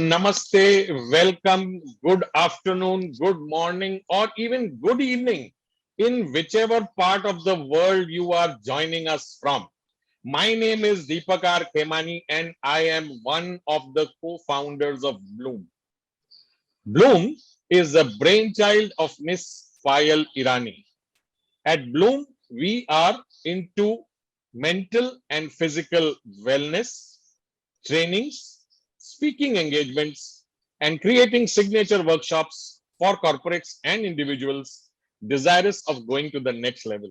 namaste, welcome, good afternoon, good morning, or even good evening in whichever part of the world you are joining us from. My name is Deepakar Khemani and I am one of the co-founders of Bloom. Bloom is the brainchild of Miss Payal Irani. At Bloom, we are into mental and physical wellness, trainings, speaking engagements, and creating signature workshops for corporates and individuals desirous of going to the next level.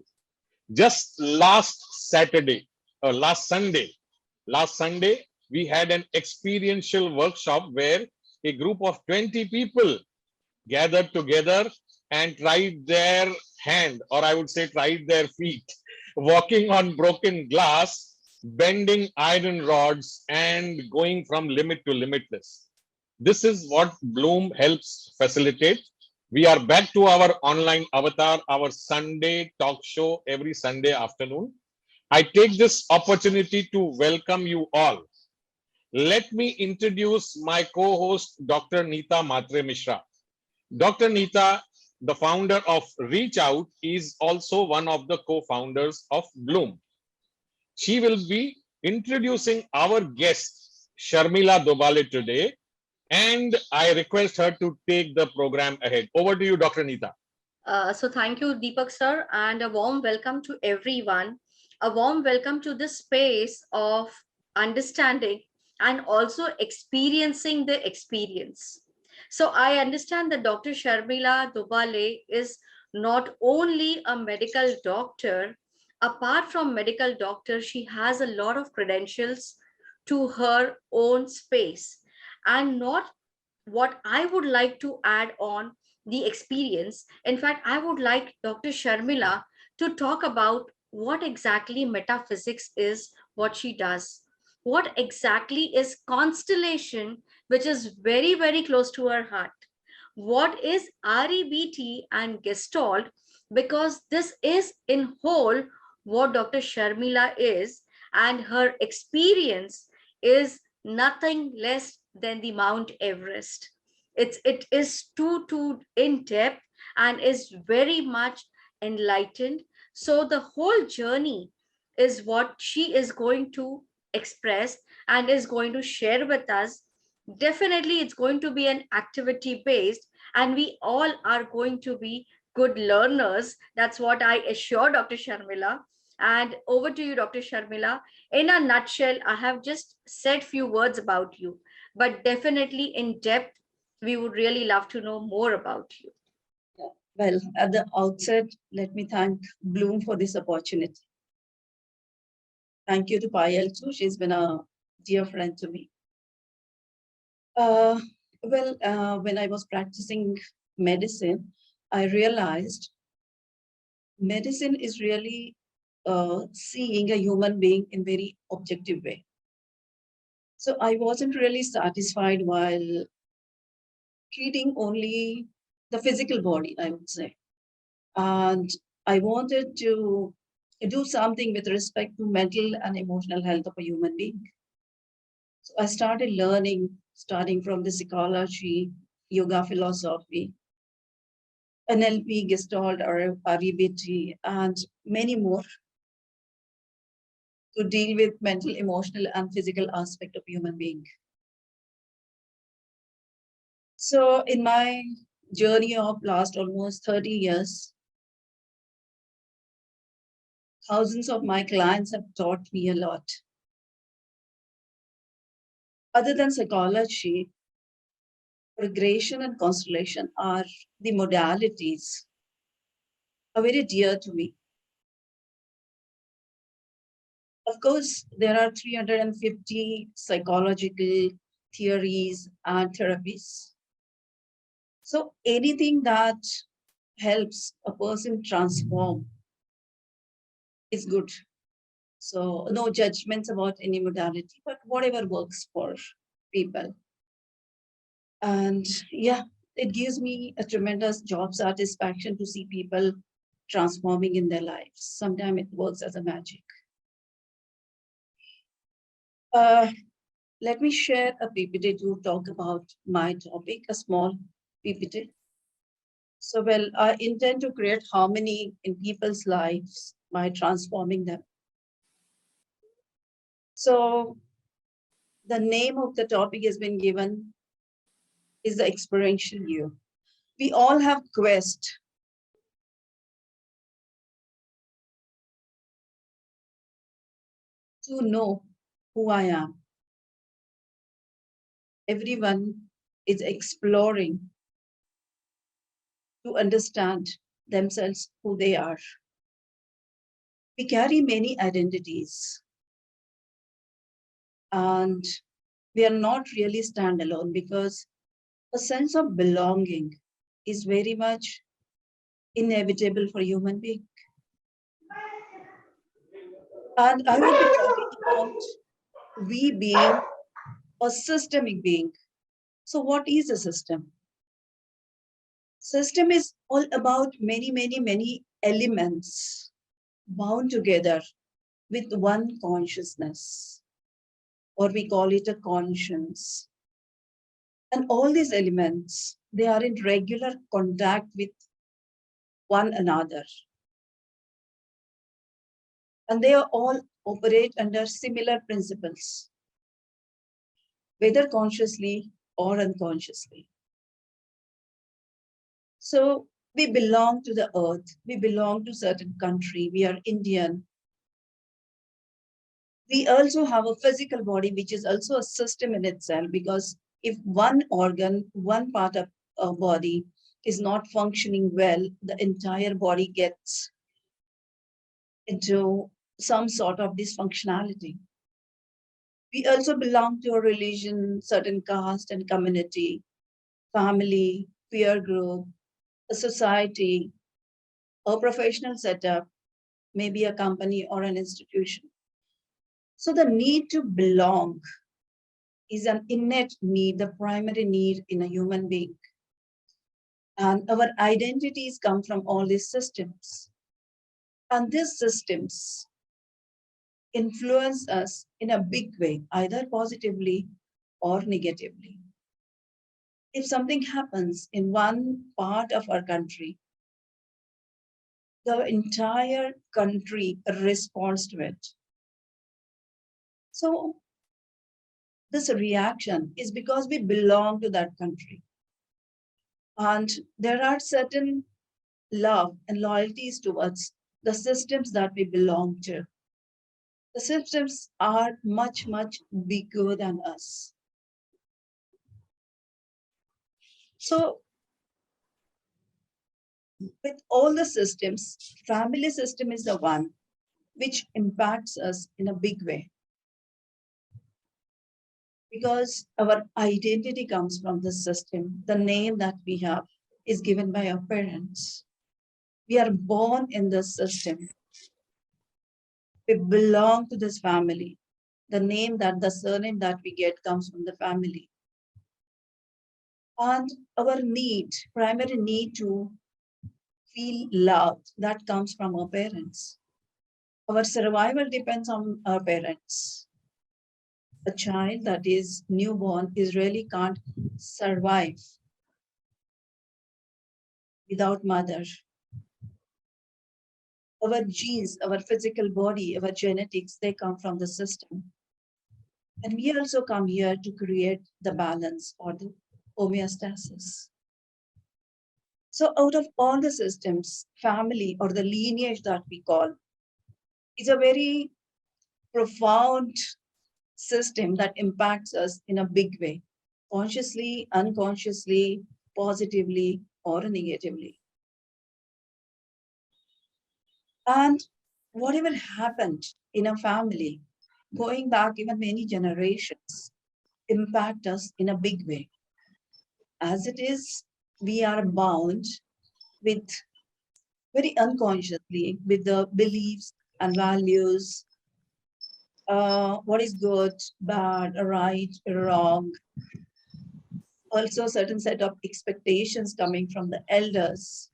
Just last Sunday, we had an experiential workshop where a group of 20 people gathered together and tried their hand, or I would say tried their feet, walking on broken glass, bending iron rods, and going from limit to limitless. This is what Bloom helps facilitate. We are back to our online avatar, our Sunday talk show every Sunday afternoon. I take this opportunity to welcome you all. Let me introduce my co-host, Dr. Neeta Matre Mishra. Dr. Neeta, the founder of Reach Out, is also one of the co-founders of Bloom. She will be introducing our guest, Sharmila Dhobale, today, and I request her to take the program ahead. Over to you, Dr. Neeta. So thank you, Deepak sir, and a warm welcome to everyone. A warm welcome to this space of understanding and also experiencing the experience. So I understand that Dr. Sharmila Dhobale is not only a medical doctor. Apart from medical doctor, she has a lot of credentials to her own space. And not what I would like to add on the experience. In fact, I would like Dr. Sharmila to talk about what exactly metaphysics is, what she does, what exactly is constellation, which is very, very close to her heart. What is REBT and Gestalt, because this is in whole what Dr. Sharmila is, and her experience is nothing less than the Mount Everest. It is too in depth and is very much enlightened. So the whole journey is what she is going to express and is going to share with us. Definitely, it's going to be an activity based, and we all are going to be good learners. That's what I assure Dr. Sharmila. And over to you, Dr. Sharmila. In a nutshell, I have just said few words about you, but definitely in depth, we would really love to know more about you. Well, at the outset, let me thank Bloom for this opportunity. Thank you to Payal too. She's been a dear friend to me. When I was practicing medicine, I realized medicine is really seeing a human being in very objective way. So I wasn't really satisfied while treating only the physical body, I would say. And I wanted to do something with respect to mental and emotional health of a human being. So I started learning, starting from the psychology, yoga philosophy, NLP, Gestalt, or REBT, and many more to deal with mental, emotional, and physical aspect of human being. So in my journey of last almost 30 years, thousands of my clients have taught me a lot. Other than psychology, regression and constellation are the modalities are very dear to me. Of course, there are 350 psychological theories and therapies. So anything that helps a person transform is good. So no judgments about any modality, but whatever works for people. And yeah, it gives me a tremendous job satisfaction to see people transforming in their lives. Sometimes it works as a magic. Let me share a PPT to talk about my topic, a small PPT. So, well, I intend to create harmony in people's lives by transforming them. So, the name of the topic has been given is the experiential you. We all have quest to know who I am. Everyone is exploring to understand themselves, who they are. We carry many identities and we are not really standalone because a sense of belonging is very much inevitable for human being. And I will be talking about we being a systemic being. So what is a system? System is all about many elements bound together with one consciousness, or we call it a conscience. And all these elements, they are in regular contact with one another. And they are all operate under similar principles, whether consciously or unconsciously. So we belong to the earth, we belong to certain country, we are Indian. We also have a physical body, which is also a system in itself, because if one organ, one part of a body is not functioning well, the entire body gets into some sort of dysfunctionality. We also belong to a religion, certain caste and community, family, peer group, a society, a professional setup, maybe a company or an institution. So the need to belong is an innate need, the primary need in a human being. And our identities come from all these systems. And these systems influence us in a big way, either positively or negatively. If something happens in one part of our country, the entire country responds to it. So this reaction is because we belong to that country. And there are certain love and loyalties towards the systems that we belong to. The systems are much bigger than us. So with all the systems, family system is the one which impacts us in a big way. Because our identity comes from the system. The name that we have is given by our parents. We are born in this system. We belong to this family. The surname that we get comes from the family. And our primary need to feel loved, that comes from our parents. Our survival depends on our parents. A child that is newborn is really can't survive without mother. Our genes, our physical body, our genetics, they come from the system. And we also come here to create the balance or the homeostasis. So out of all the systems, family or the lineage that we call is a very profound system that impacts us in a big way, consciously, unconsciously, positively, or negatively. And whatever happened in a family, going back even many generations, impact us in a big way. As it is, we are bound with very unconsciously with the beliefs and values, what is good, bad, right, wrong. Also certain set of expectations coming from the elders,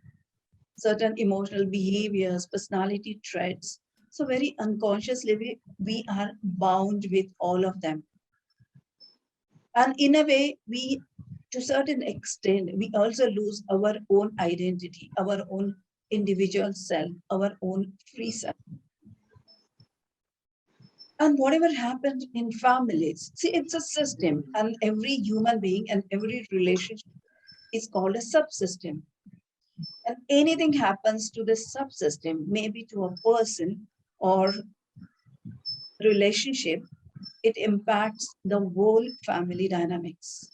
certain emotional behaviors, personality traits. So very unconsciously, we are bound with all of them. And in a way, we, to a certain extent, we also lose our own identity, our own individual self, our own free self. And whatever happened in families, see, it's a system, and every human being and every relationship is called a subsystem. And anything happens to the subsystem, maybe to a person or relationship, it impacts the whole family dynamics.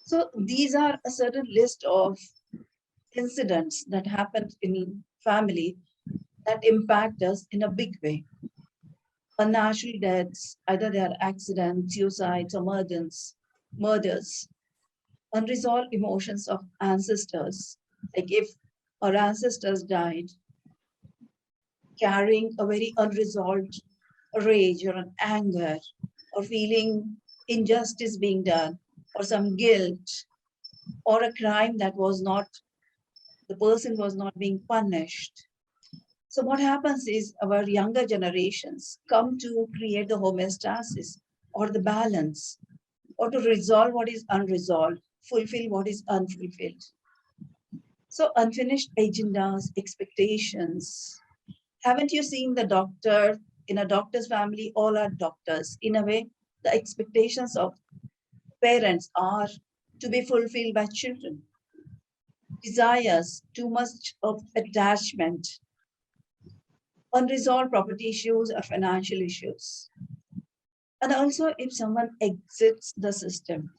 So these are a certain list of incidents that happened in family that impact us in a big way. Unnatural deaths, either they are accidents, suicides, or murders, unresolved emotions of ancestors. Like if our ancestors died carrying a very unresolved rage or an anger or feeling injustice being done or some guilt or a crime that was not, the person was not being punished. So what happens is our younger generations come to create the homeostasis or the balance or to resolve what is unresolved, fulfill what is unfulfilled. So unfinished agendas, expectations. Haven't you seen the doctor in a doctor's family? All are doctors. In a way, the expectations of parents are to be fulfilled by children. Desires, too much of attachment, unresolved property issues or financial issues. And also, if someone exits the system,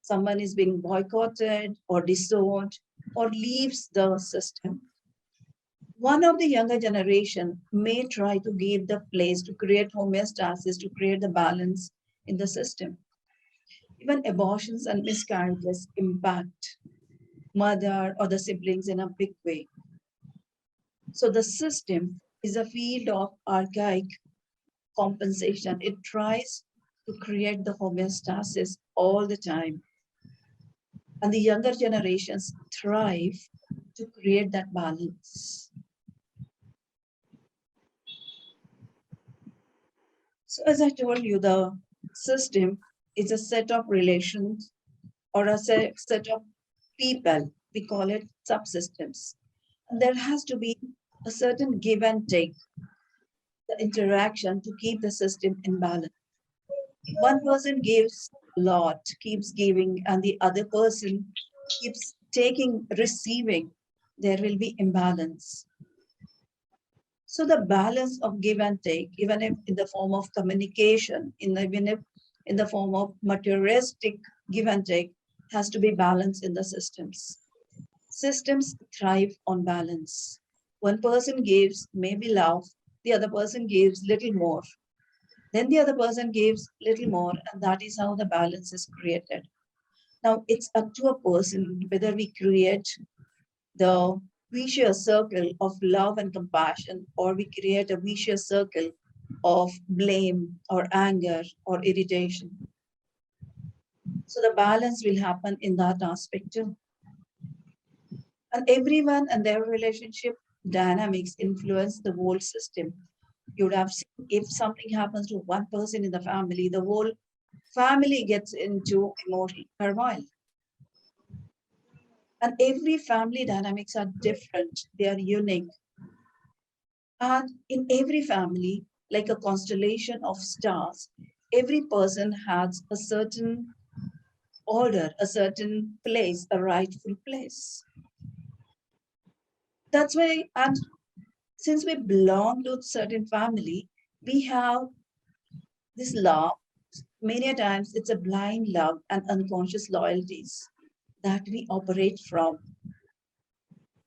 someone is being boycotted or disowned or leaves the system, one of the younger generation may try to give the place to create homeostasis, to create the balance in the system. Even abortions and miscarriages impact mother or the siblings in a big way. So the system is a field of archaic compensation. It tries to create the homeostasis all the time. And the younger generations thrive to create that balance. So as I told you, the system is a set of relations or a set of people. We call it subsystems. And there has to be a certain give and take, the interaction to keep the system in balance. If one person gives a lot, keeps giving, and the other person keeps taking, receiving, there will be imbalance. So the balance of give and take, even if in the form of communication, even if in the form of materialistic give and take, has to be balanced in the systems. Systems thrive on balance. One person gives maybe love, the other person gives little more. Then the other person gives little more, and that is how the balance is created. Now it's up to a person whether we create the vicious circle of love and compassion, or we create a vicious circle of blame or anger or irritation. So the balance will happen in that aspect too. And everyone and their relationship dynamics influence the whole system. You would have seen if something happens to one person in the family, the whole family gets into emotional turmoil. And every family dynamics are different, they are unique. And in every family, like a constellation of stars, every person has a certain order, a certain place, a rightful place. That's why, and since we belong to a certain family, we have this love. Many times it's a blind love and unconscious loyalties that we operate from.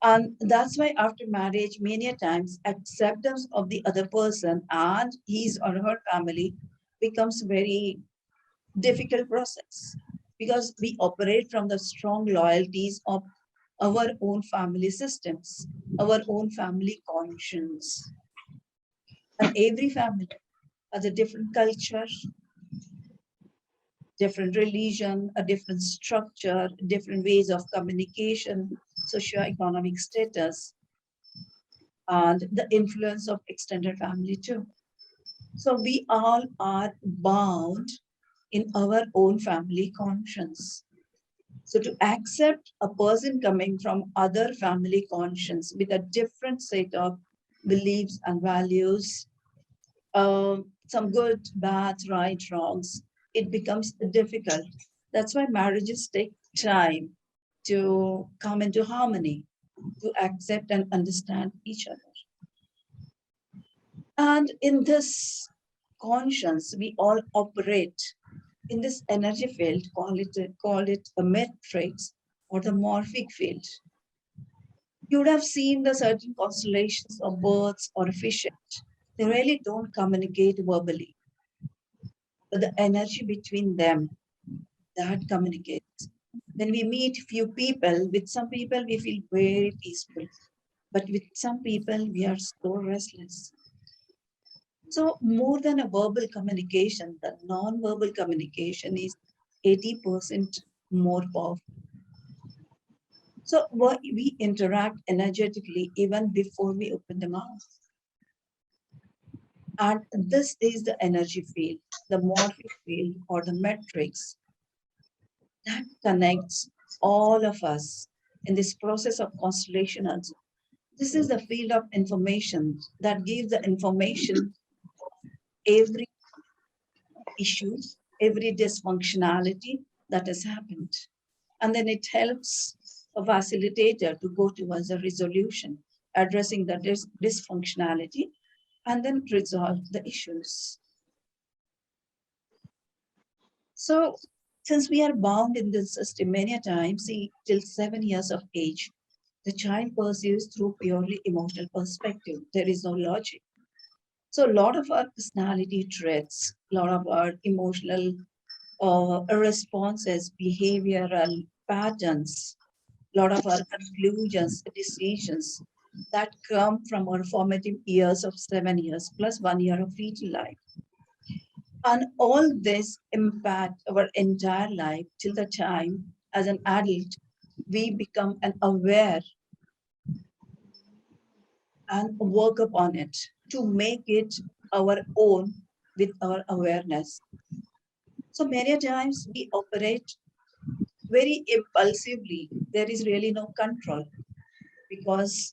And that's why after marriage, many times acceptance of the other person and his or her family becomes very difficult process because we operate from the strong loyalties of our own family systems, our own family conscience. And every family has a different culture, different religion, a different structure, different ways of communication, socio-economic status, and the influence of extended family too. So we all are bound in our own family conscience. So to accept a person coming from other family conscience with a different set of beliefs and values, some good, bad, right, wrongs, it becomes difficult. That's why marriages take time to come into harmony, to accept and understand each other. And in this conscience, we all operate in this energy field, call it a matrix or the morphic field. You would have seen the certain constellations of birds or fishes. They really don't communicate verbally, but the energy between them that communicates. When we meet few people, with some people we feel very peaceful, but with some people we are so restless. So more than a verbal communication, the non-verbal communication is 80% more powerful. So we interact energetically even before we open the mouth. And this is the energy field, the morphic field or the matrix that connects all of us in this process of constellation. Also, this is the field of information that gives the information every issue, every dysfunctionality that has happened. And then it helps a facilitator to go towards a resolution, addressing the dysfunctionality, and then resolve the issues. So, since we are bound in this system many a times, see, till 7 years of age, the child perceives through purely emotional perspective. There is no logic. So, a lot of our personality traits, a lot of our emotional responses, behavioral patterns, a lot of our conclusions, decisions that come from our formative years of 7 years plus 1 year of fetal life. And all this impact our entire life till the time as an adult we become an aware and work upon it to make it our own with our awareness. So many times we operate very impulsively. There is really no control because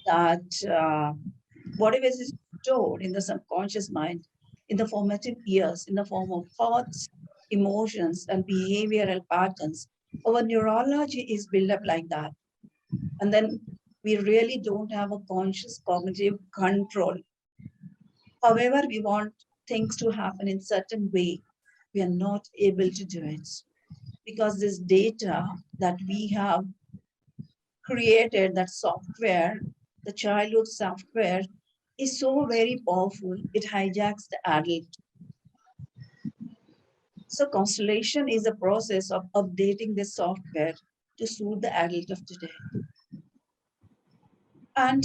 that whatever is stored in the subconscious mind in the formative years, in the form of thoughts, emotions, and behavioral patterns, our neurology is built up like that. And then we really don't have a conscious cognitive control. However, we want things to happen in certain way, we are not able to do it because this data that we have created, that software, the childhood software, is so very powerful, it hijacks the adult. So constellation is a process of updating the software to suit the adult of today. And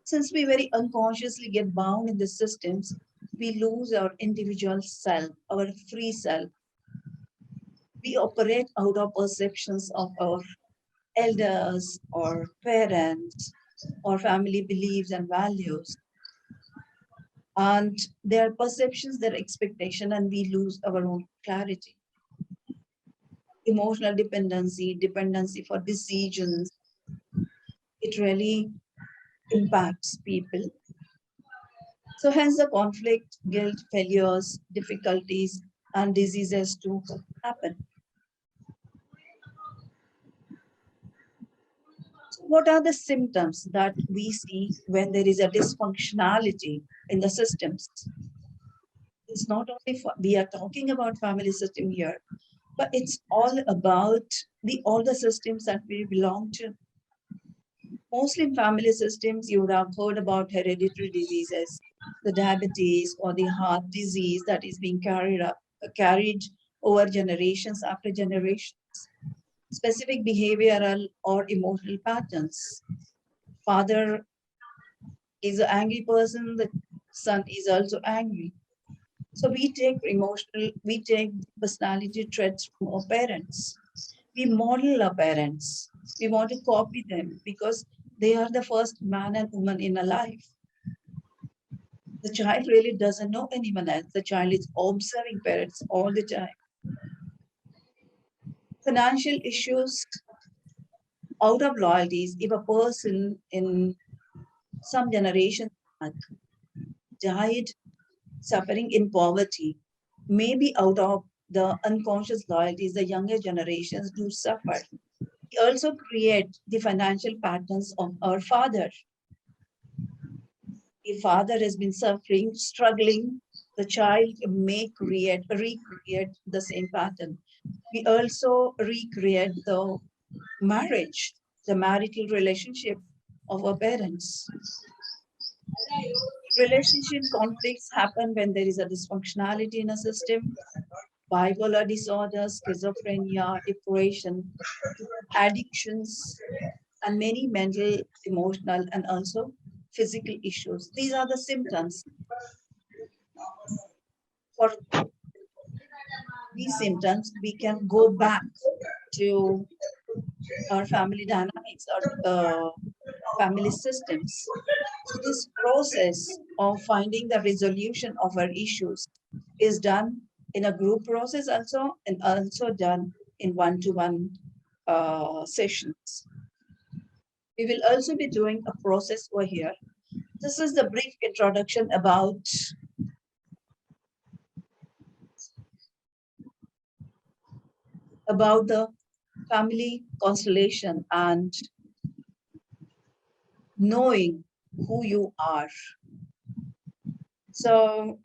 since we very unconsciously get bound in the systems, we lose our individual self, our free self. We operate out of perceptions of our elders or parents or family beliefs and values. And their perceptions, their expectation, and we lose our own clarity. Emotional dependency, dependency for decisions, it really impacts people. So hence the conflict, guilt, failures, difficulties, and diseases to happen. So what are the symptoms that we see when there is a dysfunctionality in the systems? It's not only we are talking about family system here, but it's all about all the systems that we belong to. Mostly in family systems, you would have heard about hereditary diseases, the diabetes or the heart disease that is being carried over generations after generations. Specific behavioral or emotional patterns. Father is an angry person, the son is also angry. So we take personality traits from our parents. We model our parents. We want to copy them because they are the first man and woman in a life. The child really doesn't know anyone else. The child is observing parents all the time. Financial issues out of loyalties. If a person in some generation back died suffering in poverty, maybe out of the unconscious loyalties, the younger generations do suffer. We also create the financial patterns of our father. If father has been suffering, struggling, the child may recreate the same pattern. We also recreate the marriage, the marital relationship of our parents. Relationship conflicts happen when there is a dysfunctionality in a system, bipolar disorder, schizophrenia, depression, addictions, and many mental, emotional, and also physical issues. These are the symptoms. For these symptoms, we can go back to our family dynamics, our family systems. So this process of finding the resolution of our issues is done in a group process also, and also done in one-to-one sessions. We will also be doing a process over here. This is the brief introduction about the family constellation and knowing who you are. So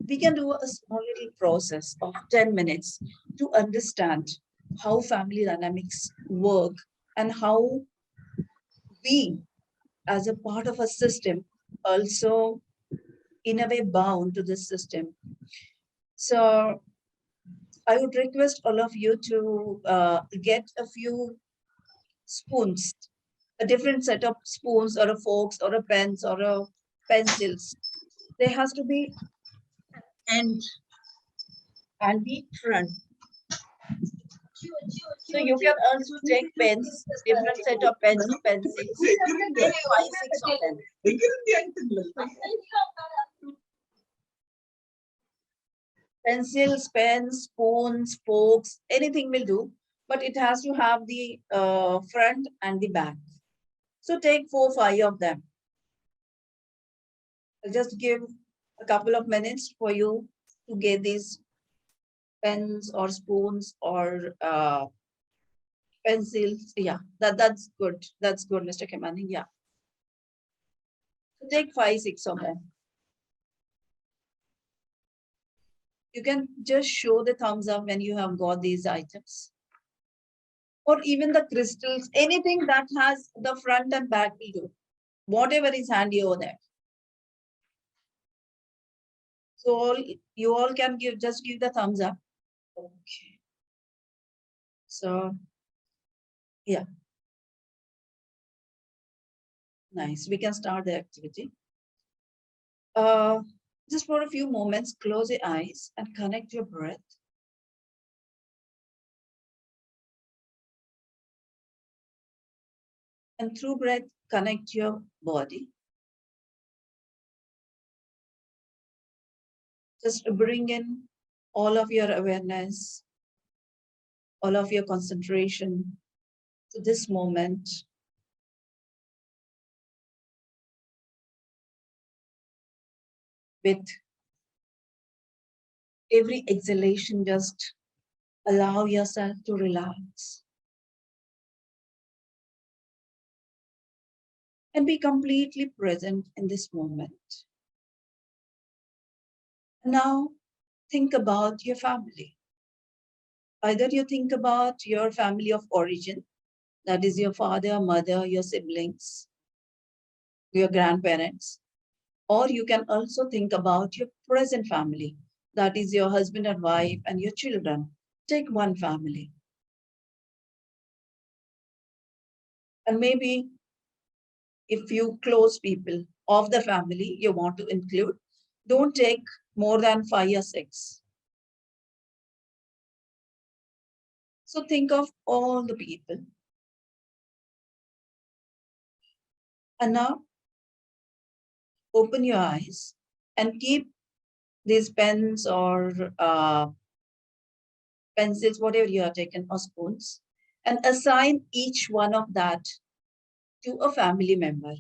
we can do a small little process of 10 minutes to understand how family dynamics work and how we, as a part of a system, also in a way bound to this system. So I would request all of you to get a few spoons, a different set of spoons or a forks or a pens or a pencils. There has to be end and be front. So you can also take pens, different set of pens, pencils, take 5, 6 of them. Pencils, pens, spoons, forks, anything will do, but it has to have the front and the back. So take 4, 5 of them. I'll just give a couple of minutes for you to get these pens or spoons or pencils. Yeah, that's good. That's good, Mr. Kemani. Yeah. So take 5, 6 of them. You can just show the thumbs up when you have got these items. Or even the crystals, anything that has the front and back will do. Whatever is handy over there. So you all can just give the thumbs up. Okay. So, yeah. Nice. We can start the activity. Just for a few moments, close your eyes and connect your breath. And through breath, connect your body. Just bring in all of your awareness, all of your concentration to this moment. With every exhalation, just allow yourself to relax and be completely present in this moment. Now, think about your family. Either you think about your family of origin, that is your father, mother, your siblings, your grandparents, or you can also think about your present family, that is your husband and wife and your children. Take one family. And maybe if you close people of the family you want to include, don't take more than 5 or 6. So think of all the people. And now open your eyes and keep these pens or pencils, whatever you have taken, or spoons, and assign each one of that to a family member.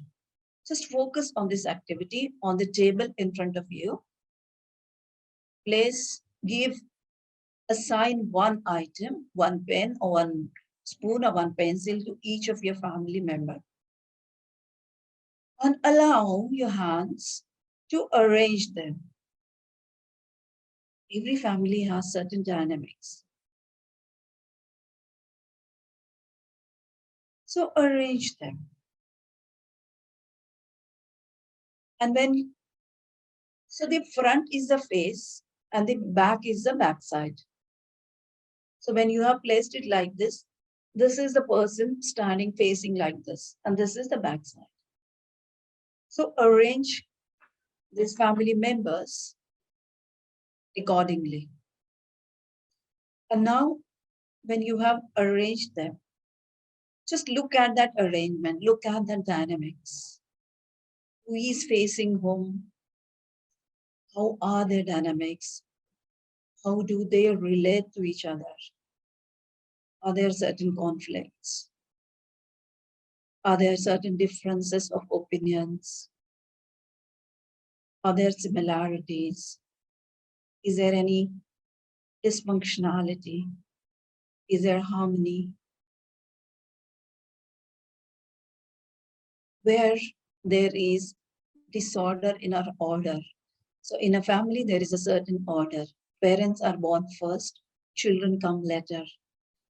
Just focus on this activity on the table in front of you. Assign one item, one pen or one spoon or one pencil to each of your family member. And allow your hands to arrange them. Every family has certain dynamics. So arrange them. And so the front is the face and the back is the back side. So when you have placed it like this is the person standing facing like this, and this is the back side. So arrange these family members accordingly. And now, when you have arranged them, just look at that arrangement, look at the dynamics. Who is facing whom? How are their dynamics? How do they relate to each other? Are there certain conflicts? Are there certain differences of opinions? Are there similarities? Is there any dysfunctionality? Is there harmony? Where there is disorder in our order. So in a family, there is a certain order. Parents are born first, children come later.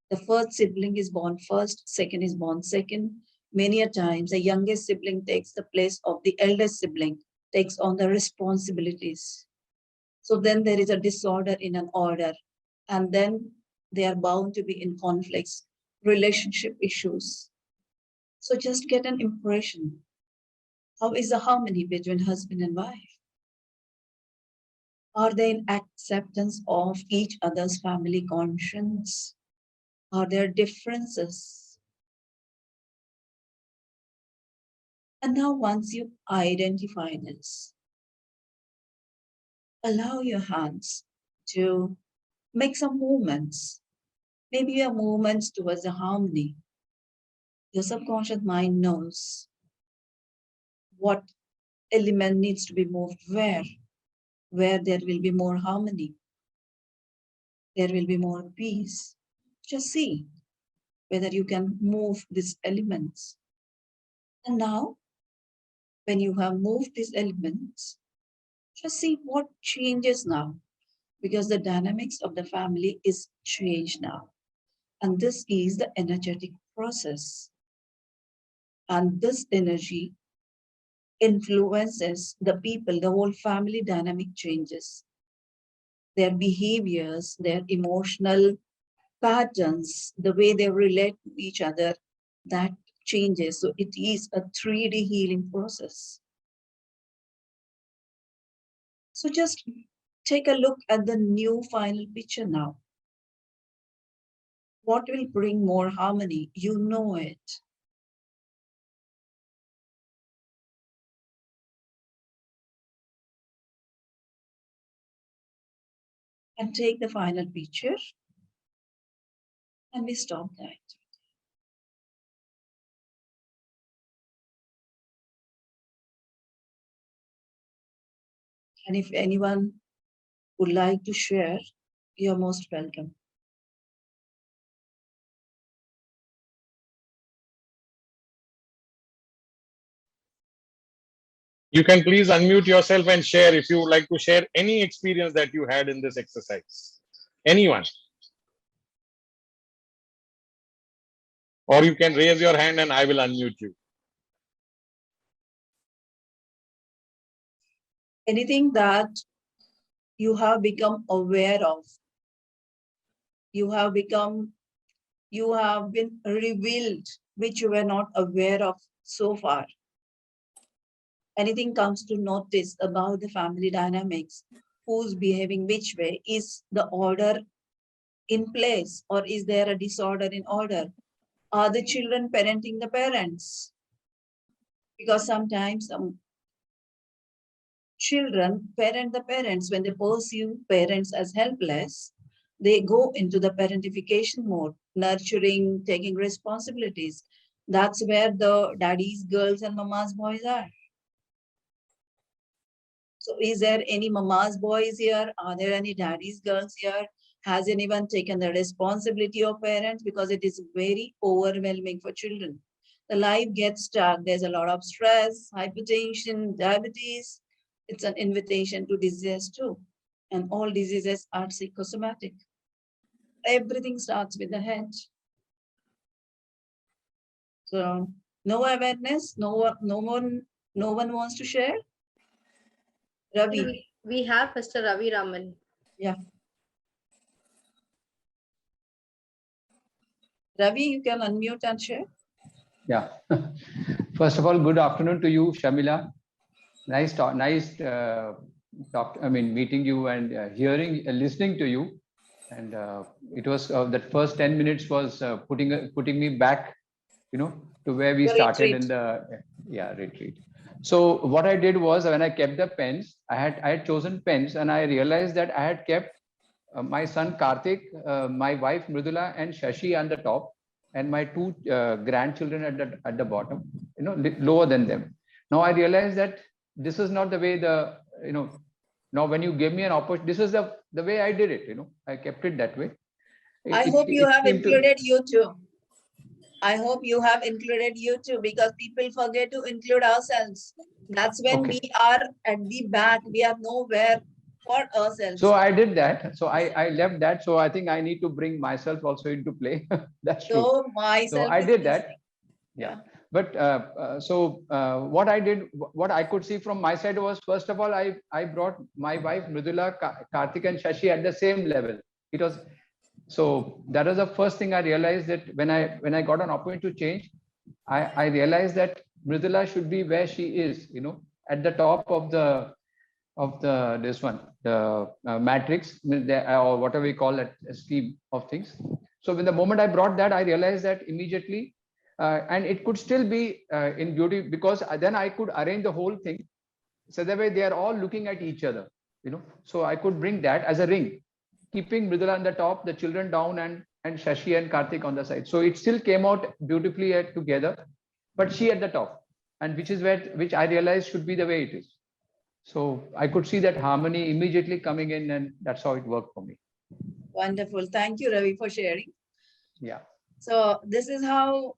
The first sibling is born first, second is born second. Many a times, the youngest sibling takes the place of the eldest sibling, takes on the responsibilities. So then there is a disorder in an order, and then they are bound to be in conflicts, relationship issues. So just get an impression. How is the harmony between husband and wife? Are they in acceptance of each other's family conscience? Are there differences? And now once you identify this, allow your hands to make some movements. Maybe your movements towards the harmony. Your subconscious mind knows what element needs to be moved where there will be more harmony. There will be more peace. Just see whether you can move these elements. And now, when you have moved these elements, just see what changes now, because the dynamics of the family is changed now. And this is the energetic process. And this energy influences the people, the whole family dynamic changes. Their behaviors, their emotional patterns, the way they relate to each other, that changes. So it is a 3D healing process. So just take a look at the new final picture now. What will bring more harmony? You know it. And take the final picture and we stop that. And if anyone would like to share, you're most welcome. You can please unmute yourself and share if you would like to share any experience that you had in this exercise. Anyone? Or you can raise your hand and I will unmute you. Anything that you have become aware of, you have been revealed, which you were not aware of so far. Anything comes to notice about the family dynamics, who's behaving which way, is the order in place or is there a disorder in order? Are the children parenting the parents? Because sometimes children parent the parents. When they perceive parents as helpless, they go into the parentification mode, nurturing, taking responsibilities. That's where the daddy's girls and mama's boys are. So is there any mama's boys here? Are there any daddy's girls here? Has anyone taken the responsibility of parents? Because it is very overwhelming for children. The life gets stuck. There's a lot of stress, hypertension, diabetes. It's an invitation to disease too. And all diseases are psychosomatic. Everything starts with the head. So no awareness, no one wants to share. Ravi. We have Mr. Ravi Raman. Yeah. Ravi, you can unmute and share. Yeah. First of all, good afternoon to you, Sharmila. Nice talk, meeting you and listening to you. And it was that first 10 minutes was putting me back, to where we started in the retreat. So what I did was, when I kept the pens, I had chosen pens, and I realized that I had kept my son Karthik, my wife Mridula, and Shashi on the top, and my two grandchildren at the bottom, lower than them. Now I realized that this is not the way now when you gave me an opportunity, this is the way I did it. I kept it that way. I hope you have included you too. I hope you have included you too, because people forget to include ourselves. That's when we are at the back. We are nowhere for ourselves. So I did that. So I left that. So I think I need to bring myself also into play. That's true. So I did that. Yeah. But what I did, what I could see from my side was, first of all, I brought my wife Mridula, Karthik and Shashi at the same level. So that was the first thing I realized, that when I got an opportunity to change, I realized that Mridula should be where she is, at the top of the matrix, or whatever we call it, a scheme of things. So when the moment I brought that, I realized that immediately, and it could still be in beauty, because then I could arrange the whole thing so that way they are all looking at each other, So I could bring that as a ring, keeping Mridula on the top, the children down, and Shashi and Karthik on the side. So it still came out beautifully together, but she at the top, and which I realized should be the way it is. So I could see that harmony immediately coming in, and that's how it worked for me. Wonderful. Thank you, Ravi, for sharing. Yeah. So this is how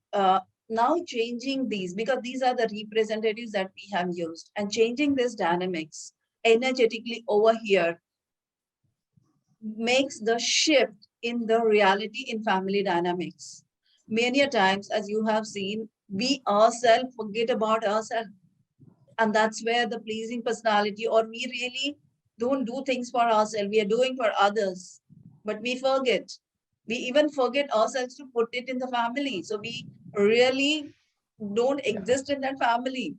now changing these, because these are the representatives that we have used, and changing this dynamics energetically over here makes the shift in the reality in family dynamics. Many a times, as you have seen, we ourselves forget about ourselves. And that's where the pleasing personality, or we really don't do things for ourselves, we are doing for others, but we forget. We even forget ourselves to put it in the family. So we really don't exist in that family.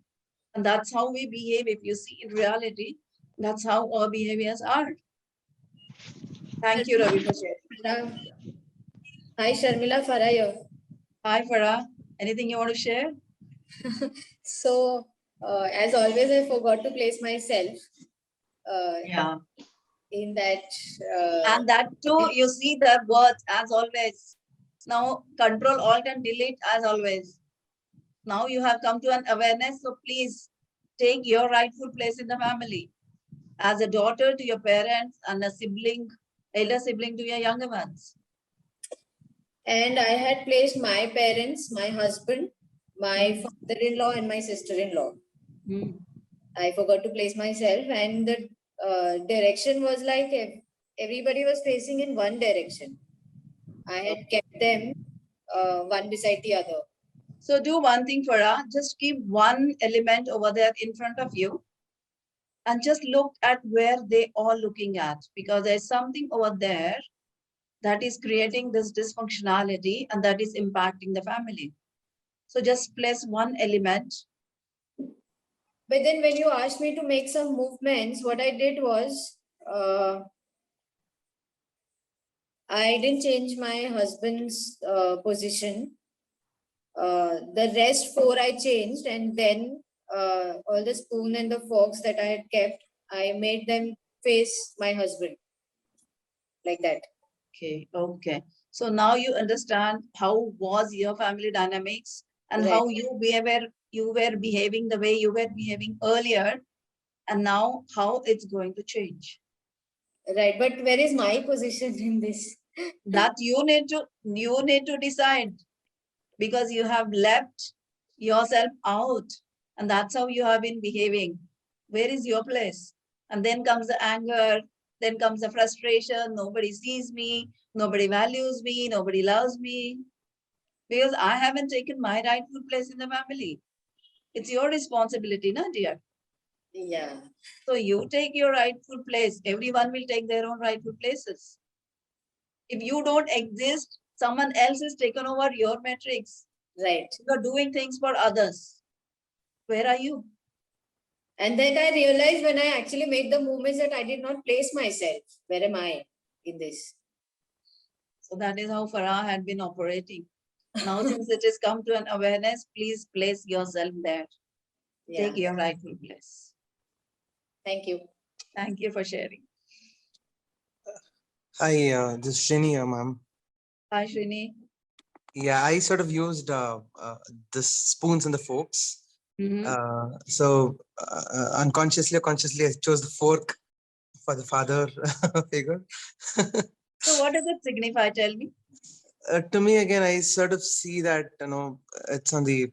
And that's how we behave. If you see in reality, that's how our behaviors are. Thank you, Ravi, for sharing. Hi, Sharmila, Farah here. Hi, Farah. Anything you want to share? So, as always, I forgot to place myself in that. And that too, you see the words, as always. Now, Control, Alt and Delete, as always. Now you have come to an awareness, so please take your rightful place in the family. As a daughter to your parents, and a sibling, elder sibling to your younger ones. And I had placed my parents, my husband, my father-in-law, and my sister-in-law. I forgot to place myself, and the direction was like everybody was facing in one direction. I had kept them one beside the other. So do one thing, Farah, just keep one element over there in front of you and just look at where they are looking at, because there's something over there that is creating this dysfunctionality and that is impacting the family. So just place one element. But then when you asked me to make some movements, what I did was, I didn't change my husband's position. The rest 4 I changed, and then all the spoon and the forks that I had kept, I made them face my husband like that. Okay, okay. So now you understand how was your family dynamics and Right. how you were behaving the way you were behaving earlier, and now how it's going to change. Right, but where is my position in this? That you need to decide, because you have left yourself out, and that's how you have been behaving. Where is your place? And then comes the anger, then comes the frustration. Nobody sees me, nobody values me, nobody loves me, because I haven't taken my rightful place in the family. It's your responsibility, na dear? Yeah. So you take your rightful place. Everyone will take their own rightful places. If you don't exist, someone else has taken over your metrics. Right. You are doing things for others. Where are you? And then I realized when I actually made the movements that I did not place myself. Where am I in this? So that is how Farah had been operating. Now, since it has come to an awareness, please place yourself there. Yeah. Take your rightful place. Thank you. Thank you for sharing. Hi, this is Shrini, ma'am. Hi, Shrini. Yeah, I sort of used the spoons and the forks. Mhm. Unconsciously or consciously, I chose the fork for the father figure. So what does it signify? Tell me. To me, again, I sort of see that, it's on the,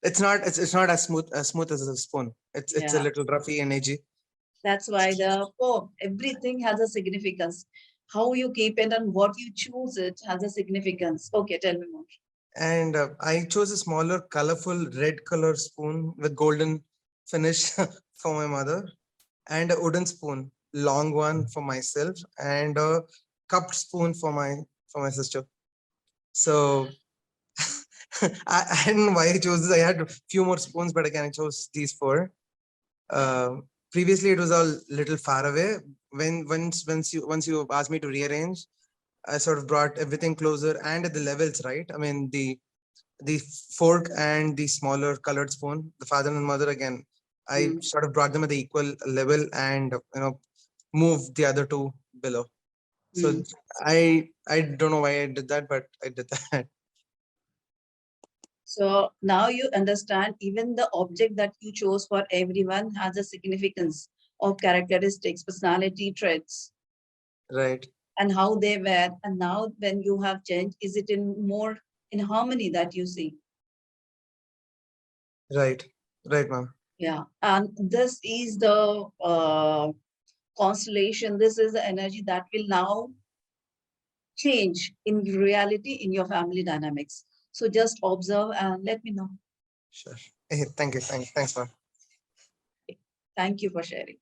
it's not as smooth as a spoon. It's a Yeah. little roughy and edgy. That's why the fork, everything has a significance. How you keep it and what you choose it has a significance. Okay, tell me more. And I chose a smaller, colorful red color spoon with golden finish for my mother, and a wooden spoon, long one for myself, and a cupped spoon for my sister. So I don't know why I chose this. I had a few more spoons, but again I chose these four. Previously it was all little far away. Once you asked me to rearrange, I sort of brought everything closer and at the levels, right? I mean the fork and the smaller colored spoon, the father and mother, again, I sort of brought them at the equal level and moved the other two below. So I don't know why I did that, but I did that. So now you understand even the object that you chose for everyone has a significance of characteristics, personality traits, Right. and how they were. And now when you have changed, is it in more in harmony that you see? Right, ma'am. Yeah. And this is the constellation. This is the energy that will now change in reality in your family dynamics. So just observe and let me know. Sure. Thank you. Thanks, ma'am. Thank you for sharing.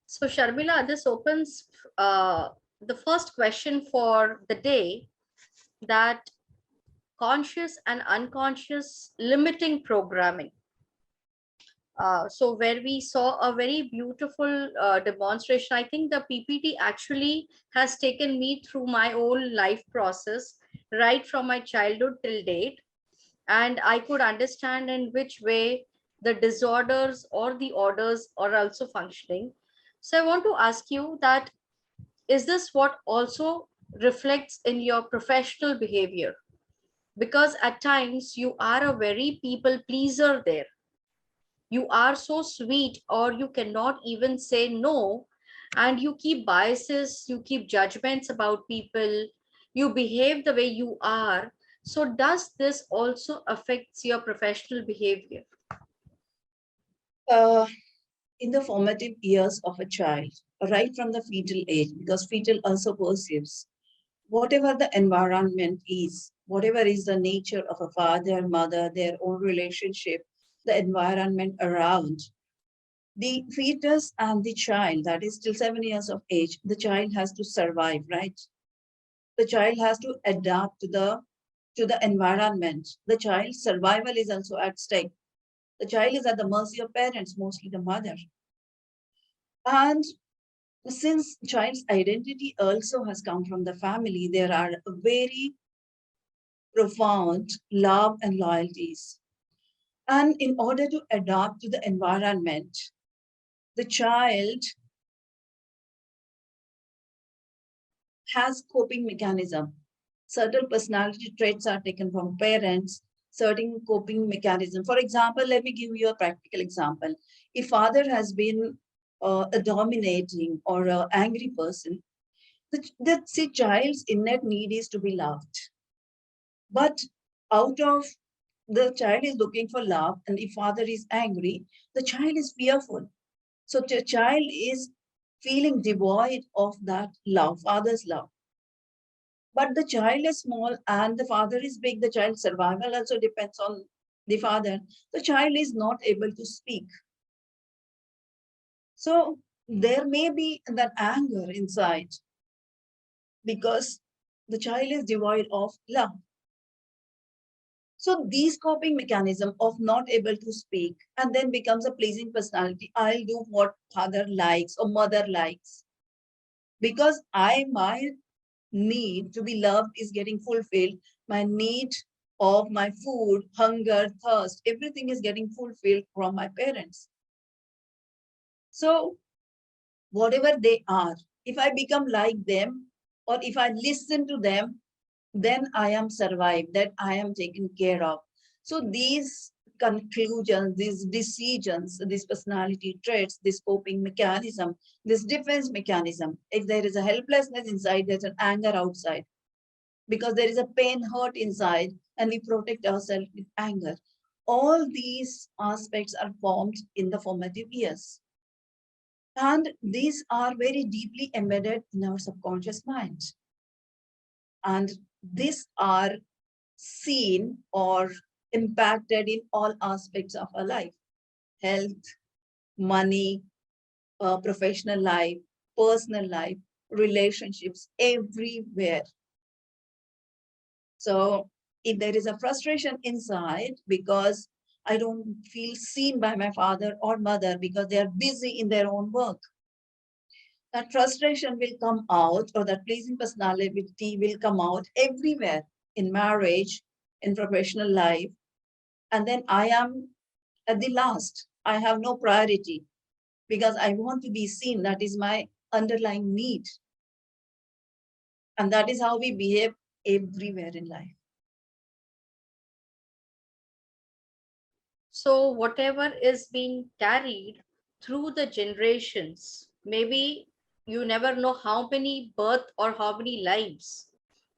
So Sharmila, this opens the first question for the day, that conscious and unconscious limiting programming. So where we saw a very beautiful demonstration. I think the PPT actually has taken me through my whole life process, right from my childhood till date. And I could understand in which way the disorders or the orders are also functioning. So I want to ask you that, is this what also reflects in your professional behavior? Because at times you are a very people pleaser there. You are so sweet, or you cannot even say no, and you keep biases, you keep judgments about people, you behave the way you are. So does this also affects your professional behavior? In the formative years of a child, right from the fetal age, because fetal also perceives whatever the environment is, whatever is the nature of a father, mother, their own relationship, the environment around. The fetus and the child, that is till 7 years of age, the child has to survive, right? The child has to adapt to the environment. The child's survival is also at stake. The child is at the mercy of parents, mostly the mother. And since child's identity also has come from the family, there are very profound love and loyalties. And in order to adapt to the environment, the child has coping mechanism. Certain personality traits are taken from parents, certain coping mechanism. For example, let me give you a practical example. If father has been a dominating or an angry person, the child's innate need is to be loved. But out of the child is looking for love, and if father is angry, the child is fearful. So the child is feeling devoid of that love, father's love. But the child is small and the father is big. The child's survival also depends on the father. The child is not able to speak. So there may be that anger inside because the child is devoid of love. So these coping mechanism of not able to speak and then becomes a pleasing personality. I'll do what father likes or mother likes because my need to be loved is getting fulfilled. My need of my food, hunger, thirst, everything is getting fulfilled from my parents. So whatever they are, if I become like them or if I listen to them, then I am survived, that I am taken care of. So these conclusions, these decisions, these personality traits, this coping mechanism, this defense mechanism, if there is a helplessness inside, there's an anger outside. Because there is a pain hurt inside and we protect ourselves with anger. All these aspects are formed in the formative years. And these are very deeply embedded in our subconscious mind. And these are seen or impacted in all aspects of our life: health, money, professional life, personal life, relationships, everywhere. So if there is a frustration inside because I don't feel seen by my father or mother because they are busy in their own work, that frustration will come out, or that pleasing personality will come out everywhere, in marriage, in professional life. And then I am at the last. I have no priority because I want to be seen. That is my underlying need. And that is how we behave everywhere in life. So whatever is being carried through the generations, maybe you never know how many birth or how many lives,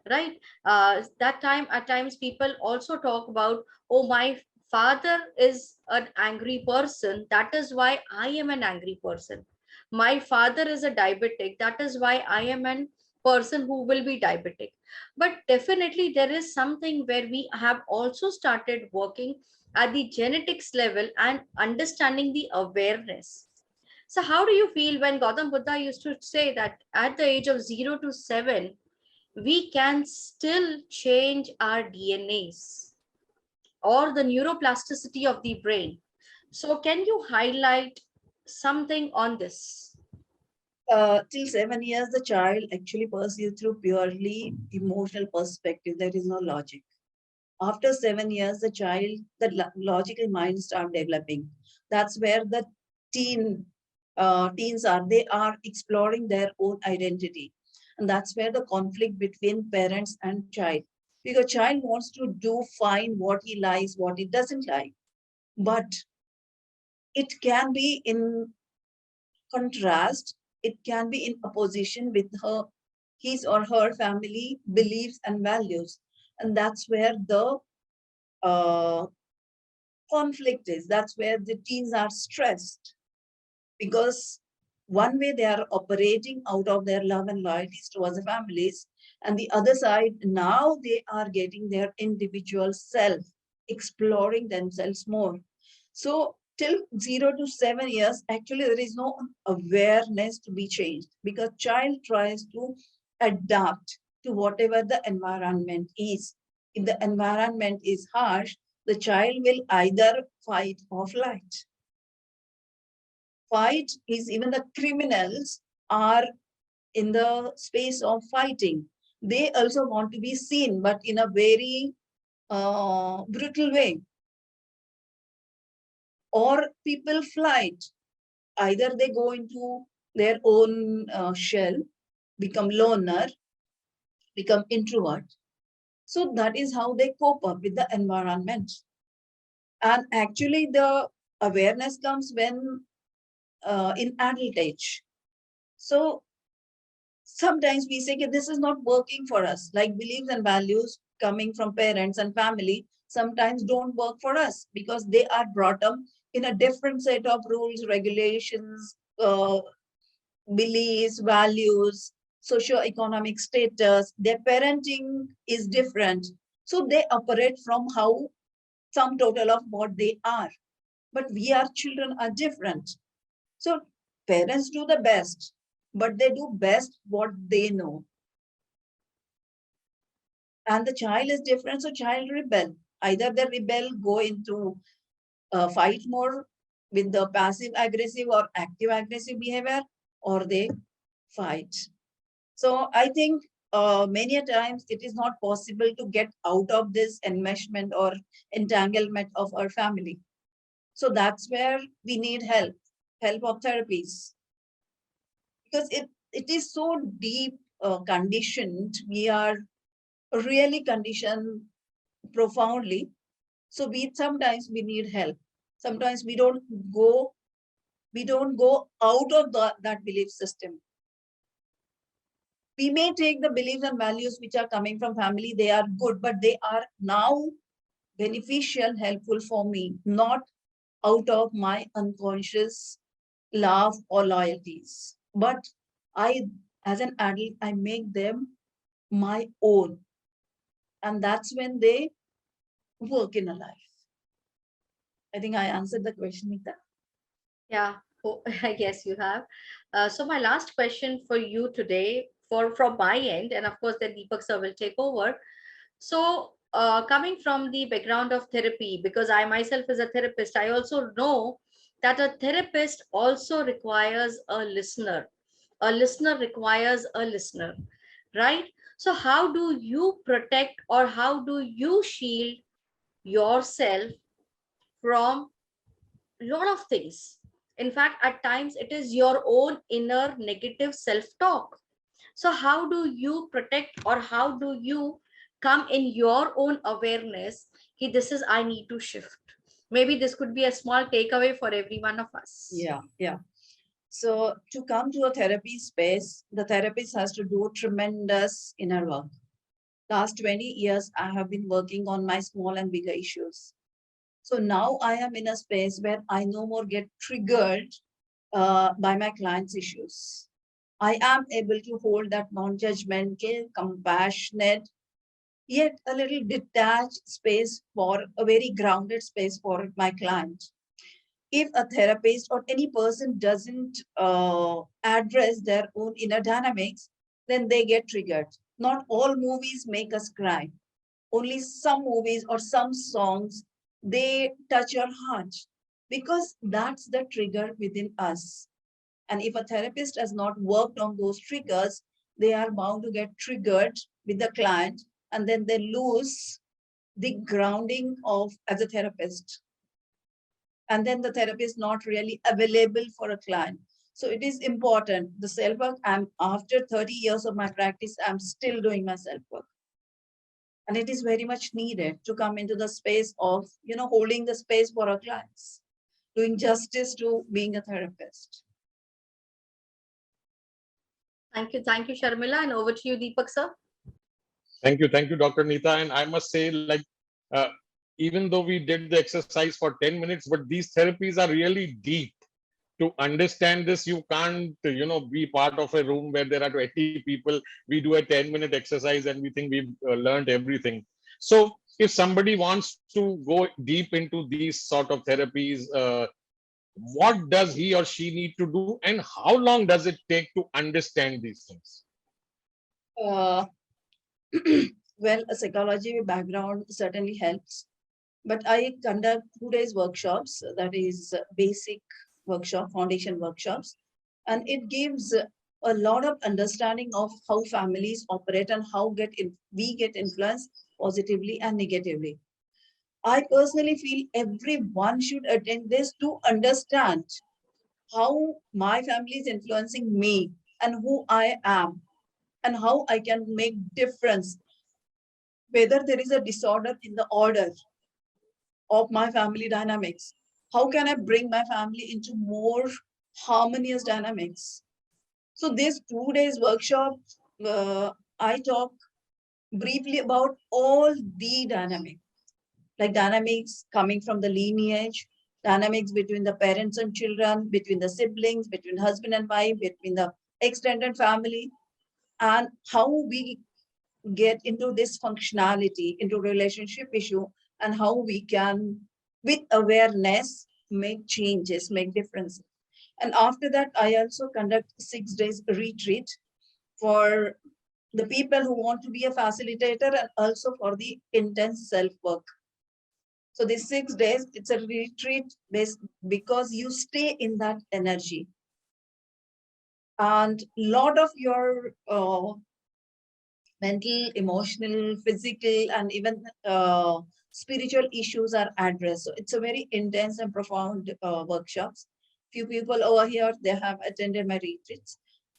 right? That time, at times people also talk about, oh, my father is an angry person, that is why I am an angry person. My father is a diabetic, that is why I am an person who will be diabetic. But definitely there is something where we have also started working at the genetics level and understanding the awareness. So how do you feel when Gautam Buddha used to say that at the age of 0 to 7 we can still change our DNAs or the neuroplasticity of the brain? So can you highlight something on this? Till 7 years, the child actually pursues through purely emotional perspective. There is no logic. After 7 years, the child, the logical mind start developing. That's where the teens are. They are exploring their own identity. And that's where the conflict between parents and child. Because child wants to find what he likes, what he doesn't like. But it can be in contrast, it can be in opposition with his or her family beliefs and values. And that's where the uh, conflict is. That's where the teens are stressed because one way they are operating out of their love and loyalties towards the families, and the other side, now they are getting their individual self, exploring themselves more. So till 0 to 7 years, actually there is no awareness to be changed because child tries to adapt to whatever the environment is. If the environment is harsh, the child will either fight or flight. Fight is, even the criminals are in the space of fighting. They also want to be seen, but in a very brutal way. or people flight. Either they go into their own shell, become loner, become introvert. So that is how they cope up with the environment. And actually the awareness comes when in adult age. So sometimes we say, this is not working for us, like beliefs and values coming from parents and family sometimes don't work for us because they are brought up in a different set of rules, regulations, beliefs, values, socio-economic status. Their parenting is different. So they operate from how sum total of what they are. But we, our children, are different. So parents do the best, but they do best what they know. And the child is different, so child rebel. Either they rebel, go into fight more with the passive aggressive or active aggressive behavior, or they fight. So I think many a times it is not possible to get out of this enmeshment or entanglement of our family. So that's where we need help of therapies. Because it is so deep conditioned. We are really conditioned profoundly. So sometimes we need help. Sometimes we don't go out of that belief system. We may take the beliefs and values which are coming from family, they are good, but they are now beneficial, helpful for me, not out of my unconscious love or loyalties. But I, as an adult, I make them my own. And that's when they work in a life. I think I answered the question, Nita. Yeah, oh, yes, you have. So my last question for you today, from my end, and of course, then Deepak sir will take over. So, coming from the background of therapy, because I myself is a therapist, I also know that a therapist also requires a listener. A listener requires a listener, right? So, how do you protect or how do you shield yourself from a lot of things? In fact, at times it is your own inner negative self-talk. So how do you protect or how do you come in your own awareness? This is, I need to shift. Maybe this could be a small takeaway for every one of us. Yeah. So to come to a therapy space, the therapist has to do tremendous inner work. Last 20 years, I have been working on my small and bigger issues. So now I am in a space where I no more get triggered by my clients' issues. I am able to hold that non-judgmental, compassionate, yet a little detached space for a very grounded space for my client. If a therapist or any person doesn't address their own inner dynamics, then they get triggered. Not all movies make us cry. Only some movies or some songs, they touch your heart because that's the trigger within us. And if a therapist has not worked on those triggers, they are bound to get triggered with the client, and then they lose the grounding of as a therapist. And then the therapist not really available for a client. So it is important. The self-work, after 30 years of my practice, I'm still doing my self-work. And it is very much needed to come into the space of, holding the space for our clients, doing justice to being a therapist. Thank you, Sharmila, and over to you, Deepak sir. Thank you, Dr. Neeta. And I must say, like, even though we did the exercise for 10 minutes, but these therapies are really deep. To understand this, you can't, be part of a room where there are 20 people. We do a 10-minute exercise and we think we've learned everything. So if somebody wants to go deep into these sort of therapies, what does he or she need to do and how long does it take to understand these things? Well, a psychology background certainly helps, but I conduct 2 days workshops, that is basic workshop, foundation workshops, and it gives a lot of understanding of how families operate and how we get influenced positively and negatively. I personally feel everyone should attend this to understand how my family is influencing me and who I am and how I can make difference, whether there is a disorder in the order of my family dynamics. How can I bring my family into more harmonious dynamics? So this 2 days workshop, I talk briefly about all the dynamics, like dynamics coming from the lineage, dynamics between the parents and children, between the siblings, between husband and wife, between the extended family, and how we get into this functionality, into relationship issue, and how we can, with awareness, make changes, make differences. And after that, I also conduct 6 days retreat for the people who want to be a facilitator and also for the intense self-work. So these 6 days, it's a retreat based because you stay in that energy. And a lot of your mental, emotional, physical, and even spiritual issues are addressed. So it's a very intense and profound workshops. Few people over here, they have attended my retreats.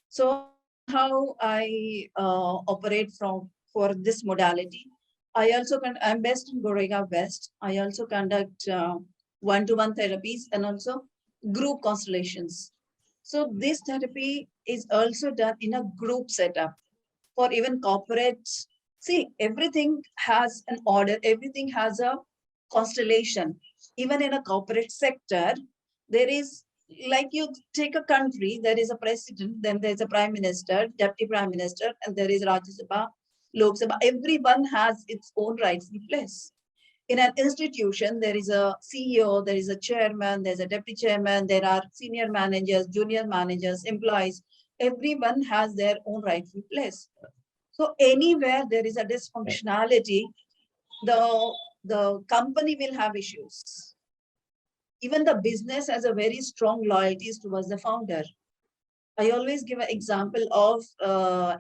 So this is how I operate for this modality. I'm based in Goregaon West. I also conduct one-to-one therapies and also group constellations. So this therapy is also done in a group setup for even corporates. See, everything has an order, everything has a constellation. Even in a corporate sector, there is, like you take a country, there is a president, then there's a prime minister, deputy prime minister, and there is Rajya Sabha, Lok Sabha. Everyone has its own rightful place. In an institution, there is a CEO, there is a chairman, there's a deputy chairman, there are senior managers, junior managers, employees. Everyone has their own rightful place. So anywhere there is a dysfunctionality, the company will have issues. Even the business has a very strong loyalties towards the founder. I always give an example of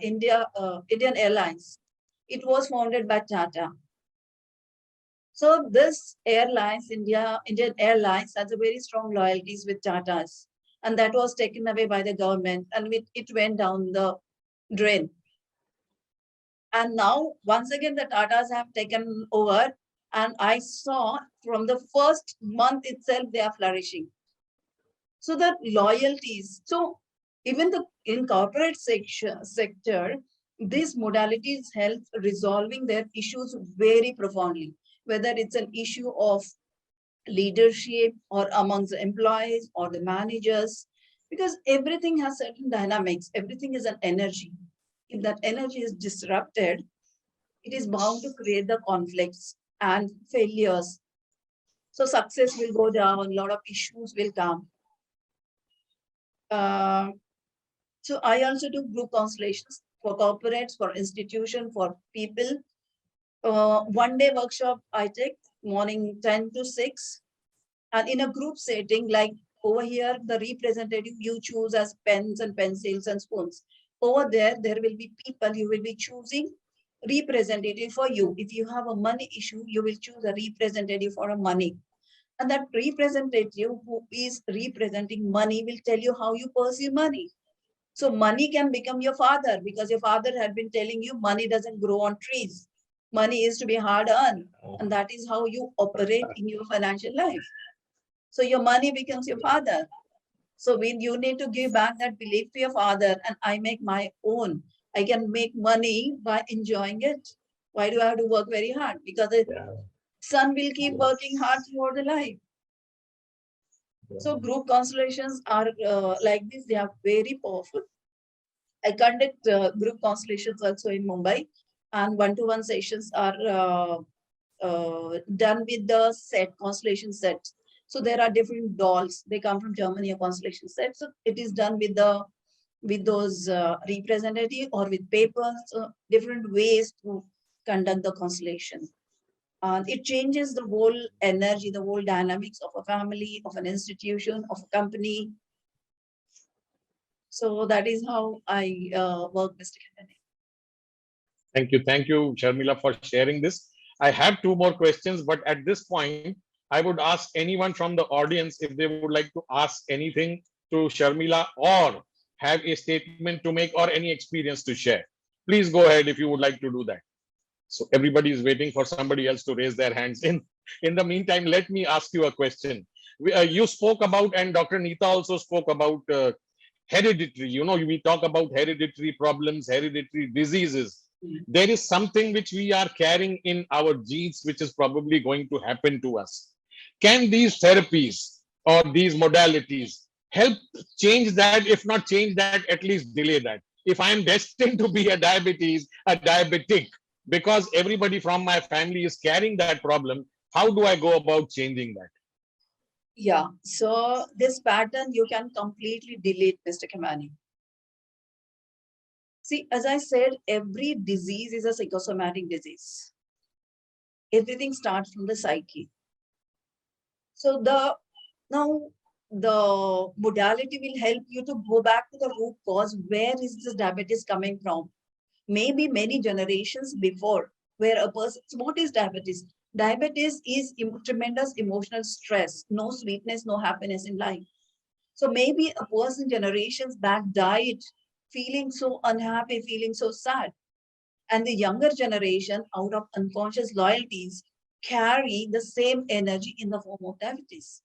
Indian Airlines. It was founded by Tata. So this airlines, Indian Airlines has a very strong loyalties with Tatas. And that was taken away by the government and it went down the drain. And now, once again, the Tatas have taken over. And I saw from the first month itself, they are flourishing. So the loyalties. So even in corporate sector, these modalities help resolving their issues very profoundly, whether it's an issue of leadership or amongst the employees or the managers, because everything has certain dynamics. Everything is an energy. If that energy is disrupted, it is bound to create the conflicts and failures. So success will go down, a lot of issues will come. So I also do group constellations for corporates, for institutions, for people. 1 day workshop I take morning 10 to 6. And in a group setting, like over here, the representative you choose as pens and pencils and spoons. Over there, there will be people you will be choosing representative for you. If you have a money issue, you will choose a representative for a money. And that representative who is representing money will tell you how you pursue money. So money can become your father because your father had been telling you money doesn't grow on trees. Money is to be hard earned. And that is how you operate in your financial life. So your money becomes your father. So when you need to give back that belief to your father, and I make my own. I can make money by enjoying it. Why do I have to work very hard? Because the son will keep working hard throughout the life. So group constellations are like this. They are very powerful. I conduct group constellations also in Mumbai, and one-to-one sessions are done with the constellation set. So there are different dolls. They come from Germany, a constellation set. So it is done with those representative or with papers, different ways to conduct the constellation. It changes the whole energy, the whole dynamics of a family, of an institution, of a company. So that is how I work, Mr. Kennedy. Thank you, Sharmila, for sharing this. I have two more questions, but at this point, I would ask anyone from the audience if they would like to ask anything to Sharmila or have a statement to make or any experience to share. Please go ahead if you would like to do that. So everybody is waiting for somebody else to raise their hands. In the meantime, let me ask you a question. You spoke about, and Dr. Neeta also spoke about hereditary. You know, we talk about hereditary problems, hereditary diseases. There is something which we are carrying in our genes, which is probably going to happen to us. Can these therapies or these modalities help change that? If not change that, at least delay that. If I am destined to be a diabetic, because everybody from my family is carrying that problem, how do I go about changing that? Yeah, so this pattern you can completely delete, Mr. Kamani. See, as I said, every disease is a psychosomatic disease. Everything starts from the psyche. So now the modality will help you to go back to the root cause. Where is this diabetes coming from? Maybe many generations before, where a person, what is diabetes? Diabetes is tremendous emotional stress, no sweetness, no happiness in life. So maybe a person generations back died feeling so unhappy, feeling so sad. And the younger generation, out of unconscious loyalties, carry the same energy in the form of diabetes.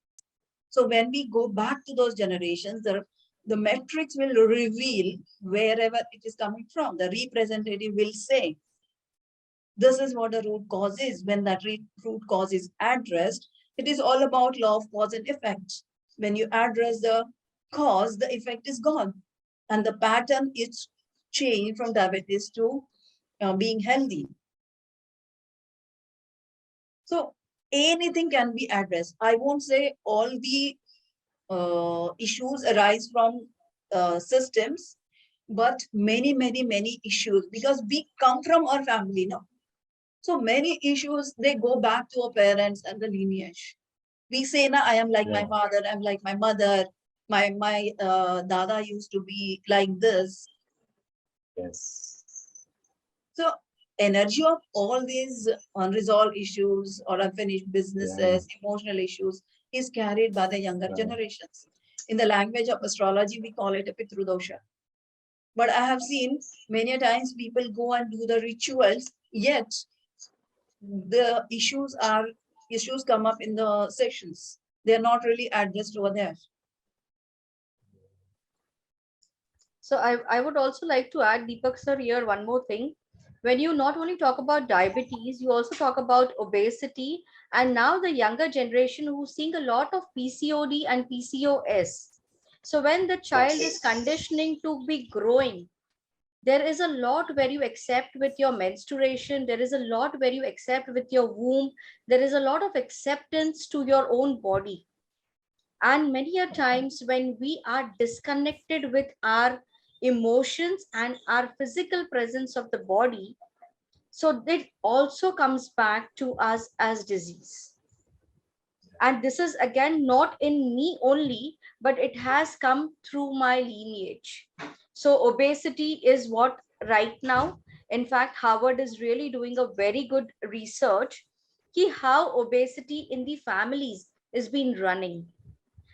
So when we go back to those generations, the metrics will reveal wherever it is coming from. The representative will say, this is what the root cause is. When that root cause is addressed, it is all about law of cause and effect. When you address the cause, the effect is gone. And the pattern is changed from diabetes to being healthy. So anything can be addressed. I won't say all the issues arise from systems, but many issues, because we come from our family now. So many issues, they go back to our parents and the lineage. We say, "Na, I am like my father, I'm like my mother, my dada used to be like this." Yes. So energy of all these unresolved issues or unfinished businesses, emotional issues is carried by the younger generations. In the language of astrology, we call it a Pitrudosha. But I have seen many times people go and do the rituals, yet the issues come up in the sessions. They're not really addressed over there. So I would also like to add, Deepak sir, here one more thing. When you not only talk about diabetes, you also talk about obesity, and now the younger generation who's seeing a lot of PCOD and PCOS. So when the child is conditioning to be growing, there is a lot where you accept with your menstruation, there is a lot where you accept with your womb, there is a lot of acceptance to your own body. And many a times when we are disconnected with our emotions and our physical presence of the body, so it also comes back to us as disease. And this is again not in me only, but it has come through my lineage. So obesity is what right now, in fact, Harvard is really doing a very good research ki how obesity in the families is been running.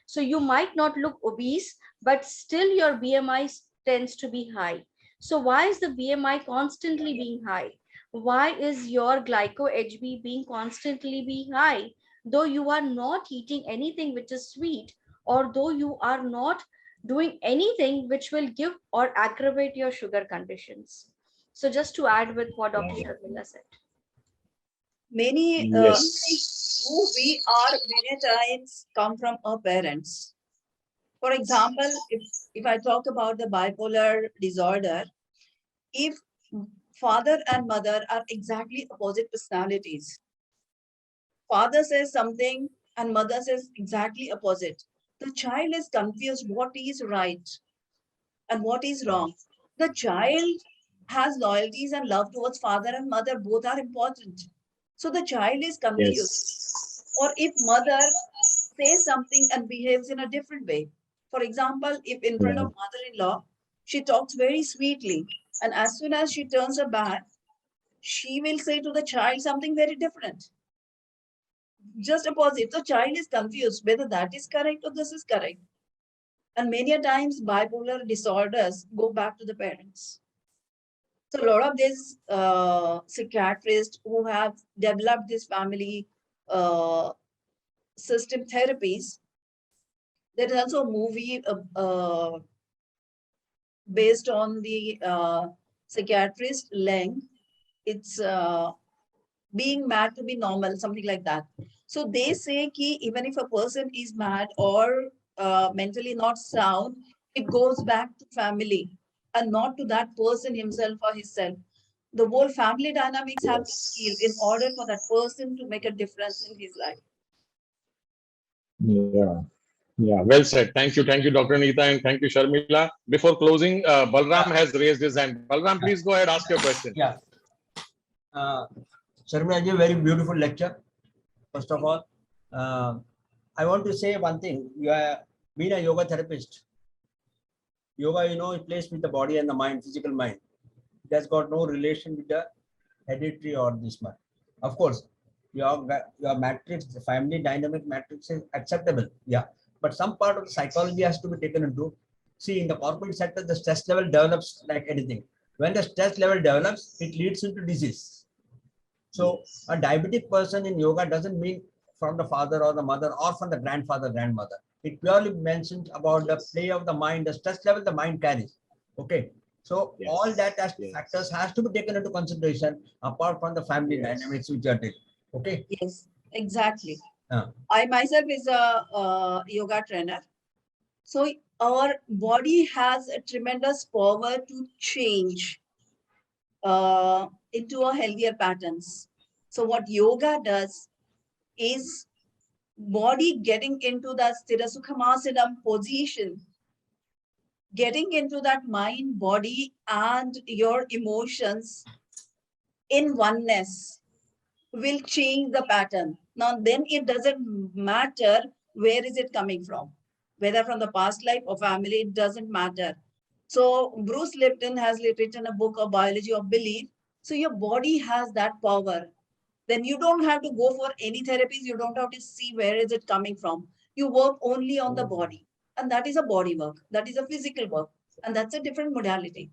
So you might not look obese, but still your BMI tends to be high. So why is the BMI constantly being high? Why is your glyco-HB being constantly being high? Though you are not eating anything which is sweet, or though you are not doing anything which will give or aggravate your sugar conditions. So just to add with what Dr. Sharmila said. Many who we are many times come from our parents. For example, if I talk about the bipolar disorder, if father and mother are exactly opposite personalities, father says something and mother says exactly opposite, the child is confused what is right and what is wrong. The child has loyalties and love towards father and mother, both are important. So the child is confused. Or if mother says something and behaves in a different way. For example, if in front of mother-in-law, she talks very sweetly, and as soon as she turns her back, she will say to the child something very different. Just opposite. The child is confused whether that is correct or this is correct. And many a times bipolar disorders go back to the parents. So a lot of these psychiatrists who have developed this family system therapies, there is also a movie based on the psychiatrist Leng. It's being mad to be normal, something like that. So they say ki even if a person is mad or mentally not sound, it goes back to family and not to that person himself or himself. The whole family dynamics have to be healed in order for that person to make a difference in his life. Yeah. Yeah, well said. Thank you, Dr. Neeta, and thank you, Sharmila. Before closing, Balram has raised his hand. Balram, please go ahead, ask your question. Yeah. Sharmila, a very beautiful lecture. First of all, I want to say one thing. You are being a yoga therapist. Yoga, you know, it plays with the body and the mind, physical mind. It has got no relation with the hereditary or this one. Of course, your matrix, the family dynamic matrix is acceptable. Yeah. But some part of the psychology has to be taken into. See, in the corporate sector, the stress level develops like anything. When the stress level develops, it leads into disease. So a diabetic person in yoga doesn't mean from the father or the mother or from the grandfather, grandmother. It purely mentions about the play of the mind, the stress level the mind carries. Okay. So all that as factors has to be taken into consideration apart from the family dynamics which are taken. Okay. Yes, exactly. I myself is a yoga trainer. So our body has a tremendous power to change into a healthier patterns. So what yoga does is body getting into that Sthirasukhamasana position, getting into that mind, body, and your emotions in oneness will change the pattern. Now, then it doesn't matter where is it coming from, whether from the past life or family, it doesn't matter. So Bruce Lipton has written a book of Biology of Belief. So your body has that power. Then you don't have to go for any therapies. You don't have to see where is it coming from. You work only on the body. And that is a body work. That is a physical work. And that's a different modality.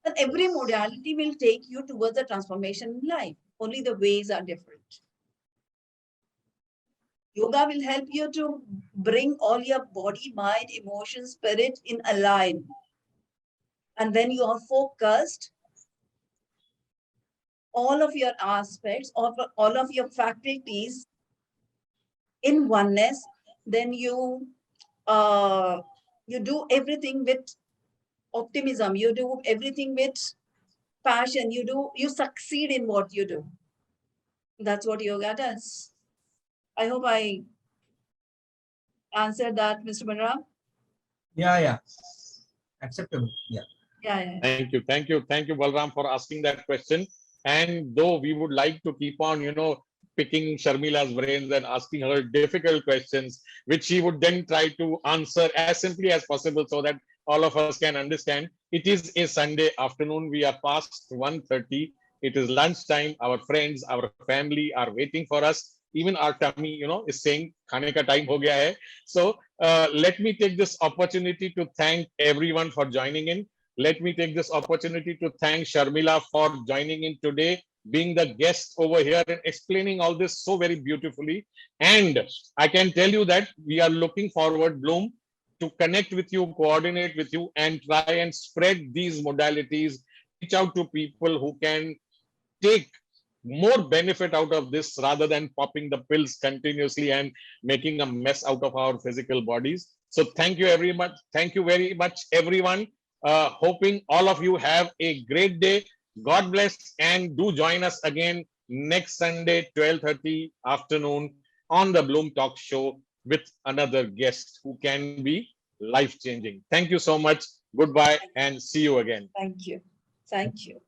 And every modality will take you towards a transformation in life. Only the ways are different. Yoga will help you to bring all your body, mind, emotion, spirit in align. And when you are focused, all of your aspects, of all of your faculties in oneness, then you do everything with optimism. You do everything with passion. You succeed in what you do. That's what yoga does. I hope I answered that, Mr. Balram. Yeah. Acceptable. Yeah. Thank you, Balram, for asking that question. And though we would like to keep on, picking Sharmila's brains and asking her difficult questions, which she would then try to answer as simply as possible so that all of us can understand. It is a Sunday afternoon. We are past 1:30. It is lunchtime. Our friends, our family are waiting for us. Even our tummy, is saying, "Khane ka time ho gaya hai." So let me take this opportunity to thank everyone for joining in. Let me take this opportunity to thank Sharmila for joining in today, being the guest over here and explaining all this so very beautifully. And I can tell you that we are looking forward, Bloom, to connect with you, coordinate with you, and try and spread these modalities, reach out to people who can take more benefit out of this rather than popping the pills continuously and making a mess out of our physical bodies. So thank you very much. Thank you very much, everyone. Hoping all of you have a great day. God bless, and do join us again next Sunday, 12:30 afternoon on the Bloom Talk Show with another guest who can be life-changing. Thank you so much. Goodbye and see you again. Thank you. Thank you.